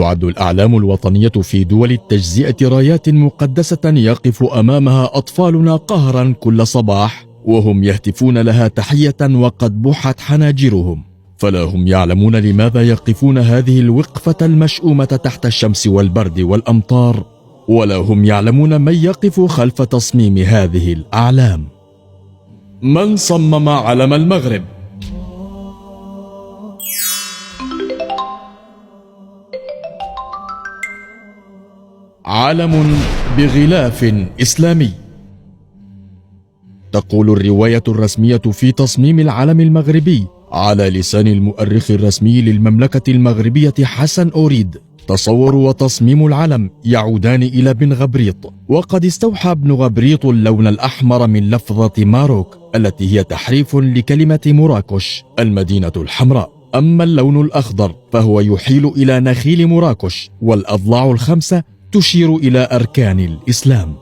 تعد الأعلام الوطنية في دول التجزئة رايات مقدسة يقف أمامها أطفالنا قهرا كل صباح وهم يهتفون لها تحية وقد بحت حناجرهم، فلا هم يعلمون لماذا يقفون هذه الوقفة المشؤومة تحت الشمس والبرد والأمطار، ولا هم يعلمون من يقف خلف تصميم هذه الأعلام. من صمم علم المغرب؟ علم بغلاف إسلامي. تقول الرواية الرسمية في تصميم العلم المغربي على لسان المؤرخ الرسمي للمملكة المغربية حسن أوريد: تصور وتصميم العلم يعودان إلى بن غبريط، وقد استوحى ابن غبريط اللون الأحمر من لفظة ماروك التي هي تحريف لكلمة مراكش المدينة الحمراء. أما اللون الأخضر فهو يحيل إلى نخيل مراكش، والأضلاع الخمسة تشير إلى أركان الإسلام.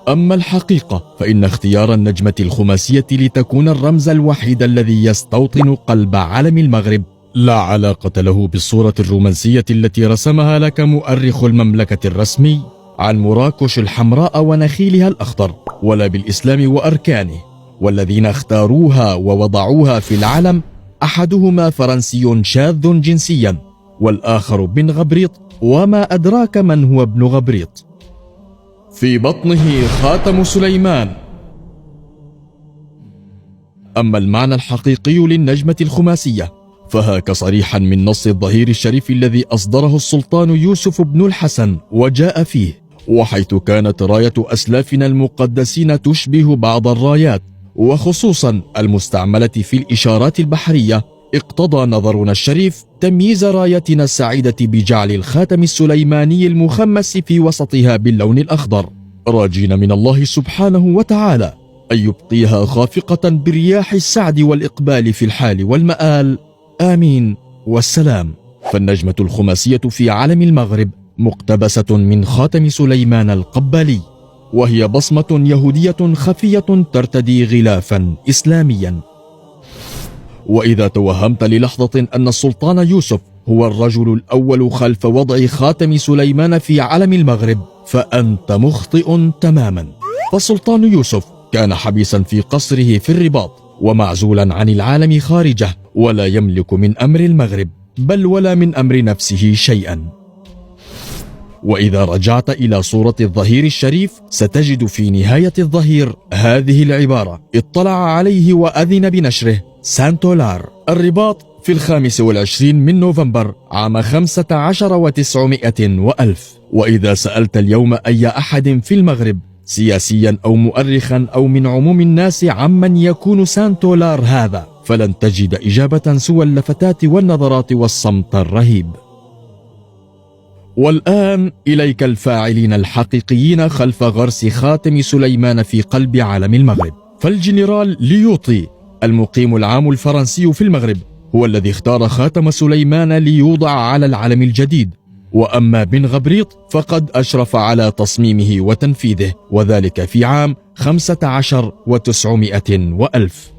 أما الحقيقة فإن اختيار النجمة الخماسية لتكون الرمز الوحيد الذي يستوطن قلب علم المغرب لا علاقة له بالصورة الرومانسية التي رسمها لك مؤرخ المملكة الرسمي عن مراكش الحمراء ونخيلها الأخضر، ولا بالإسلام وأركانه، والذين اختاروها ووضعوها في العلم أحدهما فرنسي شاذ جنسيا والآخر بن غبريط، وما أدراك من هو ابن غبريط. في بطنه خاتم سليمان. أما المعنى الحقيقي للنجمة الخماسية فهاك صريحا من نص الظهير الشريف الذي أصدره السلطان يوسف بن الحسن وجاء فيه: وحيث كانت راية أسلافنا المقدسين تشبه بعض الرايات وخصوصا المستعملة في الإشارات البحرية، اقتضى نظرنا الشريف تمييز رايتنا السعيدة بجعل الخاتم السليماني المخمس في وسطها باللون الأخضر، راجين من الله سبحانه وتعالى أن يبقيها خافقة برياح السعد والإقبال في الحال والمآل، آمين والسلام. فالنجمة الخماسية في علم المغرب مقتبسة من خاتم سليمان القبالي، وهي بصمة يهودية خفية ترتدي غلافا إسلاميا. وإذا توهمت للحظة أن السلطان يوسف هو الرجل الأول خلف وضع خاتم سليمان في علم المغرب فأنت مخطئ تماما. فالسلطان يوسف كان حبيسا في قصره في الرباط ومعزولا عن العالم خارجه، ولا يملك من أمر المغرب بل ولا من أمر نفسه شيئا. وإذا رجعت إلى صورة الظهير الشريف ستجد في نهاية الظهير هذه العبارة: اطلع عليه وأذن بنشره سانتولار، الرباط، في 25 من نوفمبر عام 15 و900 وألف. وإذا سألت اليوم أي أحد في المغرب سياسيا أو مؤرخا أو من عموم الناس عمن يكون سانتولار هذا، فلن تجد إجابة سوى اللفتات والنظرات والصمت الرهيب. والآن إليك الفاعلين الحقيقيين خلف غرس خاتم سليمان في قلب عالم المغرب. فالجنرال ليوطي المقيم العام الفرنسي في المغرب هو الذي اختار خاتم سليمان ليوضع على العلم الجديد، وأما بن غبريط فقد أشرف على تصميمه وتنفيذه، وذلك في عام 15 و900 وألف،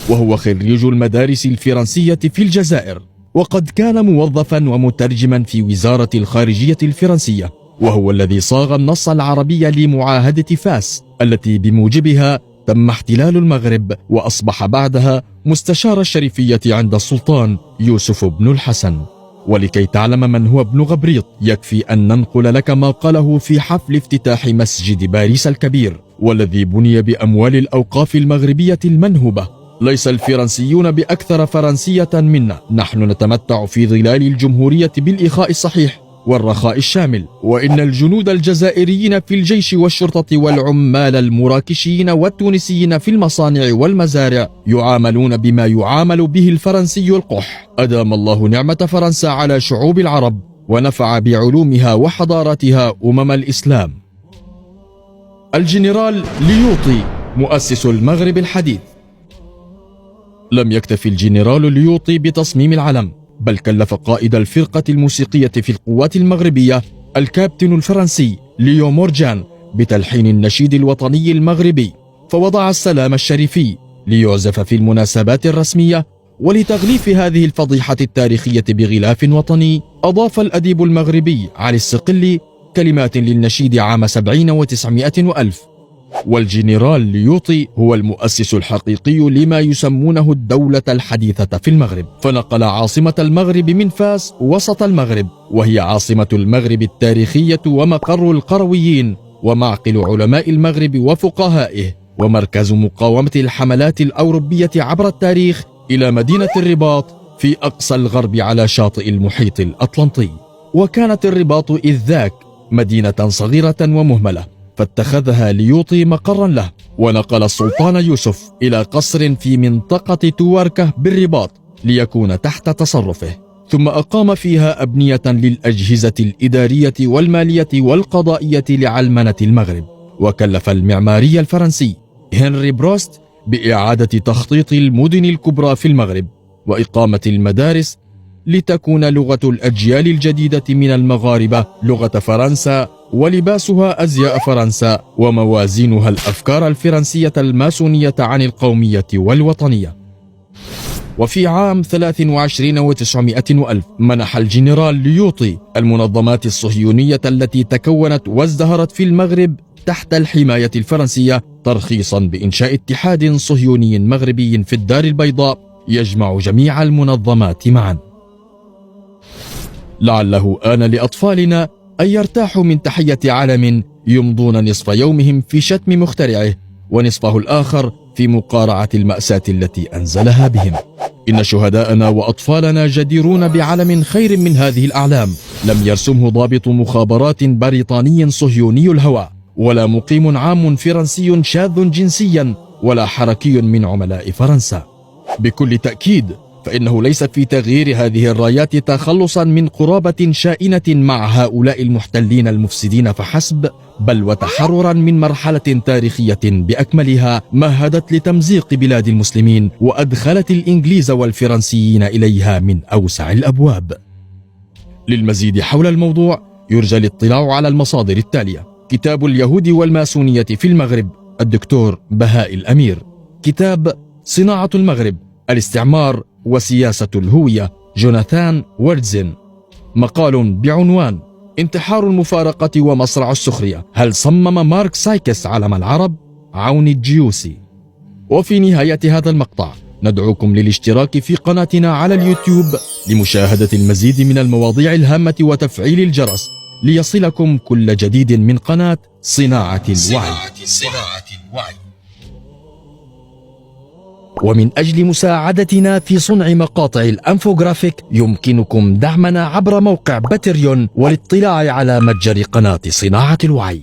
وهو خريج المدارس الفرنسية في الجزائر، وقد كان موظفا ومترجما في وزارة الخارجية الفرنسية، وهو الذي صاغ النص العربي لمعاهدة فاس التي بموجبها تم احتلال المغرب، وأصبح بعدها مستشار الشريفية عند السلطان يوسف بن الحسن. ولكي تعلم من هو ابن غبريط يكفي أن ننقل لك ما قاله في حفل افتتاح مسجد باريس الكبير، والذي بني بأموال الأوقاف المغربية المنهوبة: ليس الفرنسيون بأكثر فرنسية منا، نحن نتمتع في ظلال الجمهورية بالإخاء الصحيح والرخاء الشامل، وإن الجنود الجزائريين في الجيش والشرطة والعمال المراكشيين والتونسيين في المصانع والمزارع يعاملون بما يعامل به الفرنسي القح. أدام الله نعمة فرنسا على شعوب العرب ونفع بعلومها وحضارتها الإسلام. الجنرال ليوطي مؤسس المغرب الحديث. لم يكتفي الجنرال ليوطي بتصميم العلم، بل كلف قائد الفرقة الموسيقية في القوات المغربية الكابتن الفرنسي ليو مورجان بتلحين النشيد الوطني المغربي، فوضع السلام الشريفي ليعزف في المناسبات الرسمية ولتغليف هذه الفضيحة التاريخية بغلاف وطني، أضاف الأديب المغربي علي الصقلي كلمات للنشيد عام 70 و900 وألف. والجنرال ليوطي هو المؤسس الحقيقي لما يسمونه الدولة الحديثة في المغرب، فنقل عاصمة المغرب من فاس وسط المغرب، وهي عاصمة المغرب التاريخية ومقر القرويين ومعقل علماء المغرب وفقهائه، ومركز مقاومة الحملات الأوروبية عبر التاريخ، إلى مدينة الرباط في أقصى الغرب على شاطئ المحيط الأطلنطي. وكانت الرباط إذ ذاك مدينة صغيرة ومهملة، فاتخذها ليوطي مقرا له، ونقل السلطان يوسف إلى قصر في منطقة تواركة بالرباط ليكون تحت تصرفه، ثم أقام فيها أبنية للأجهزة الإدارية والمالية والقضائية لعلمنة المغرب، وكلف المعماري الفرنسي هنري بروست بإعادة تخطيط المدن الكبرى في المغرب وإقامة المدارس لتكون لغة الأجيال الجديدة من المغاربة لغة فرنسا، ولباسها أزياء فرنسا، وموازينها الأفكار الفرنسية الماسونية عن القومية والوطنية. وفي عام 23 و900 وألف منح الجنرال ليوطي المنظمات الصهيونية التي تكونت وازدهرت في المغرب تحت الحماية الفرنسية ترخيصا بإنشاء اتحاد صهيوني مغربي في الدار البيضاء يجمع جميع المنظمات معا. لعله آن لأطفالنا أن يرتاحوا من تحية علم يمضون نصف يومهم في شتم مخترعه ونصفه الآخر في مقارعة المأساة التي أنزلها بهم. إن شهداءنا وأطفالنا جديرون بعلم خير من هذه الأعلام لم يرسمه ضابط مخابرات بريطاني صهيوني الهوى، ولا مقيم عام فرنسي شاذ جنسيا، ولا حركي من عملاء فرنسا. بكل تأكيد فإنه ليس في تغيير هذه الرايات تخلصا من قرابة شائنة مع هؤلاء المحتلين المفسدين فحسب، بل وتحررا من مرحلة تاريخية بأكملها مهدت لتمزيق بلاد المسلمين وأدخلت الإنجليز والفرنسيين إليها من أوسع الأبواب. للمزيد حول الموضوع يرجى الاطلاع على المصادر التالية: كتاب اليهود والماسونية في المغرب، الدكتور بهاء الأمير. كتاب صناعة المغرب، الاستعمار وسياسة الهوية، جوناثان وردزن. مقال بعنوان انتحار المفارقة ومصرع السخرية، هل صمم مارك سايكس علم العرب؟ عون الجيوسي. وفي نهاية هذا المقطع ندعوكم للاشتراك في قناتنا على اليوتيوب لمشاهدة المزيد من المواضيع الهامة وتفعيل الجرس ليصلكم كل جديد من قناة صناعة الوعي. ومن أجل مساعدتنا في صنع مقاطع الأنفوغرافيك يمكنكم دعمنا عبر موقع باتريون والاطلاع على متجر قناة صناعة الوعي.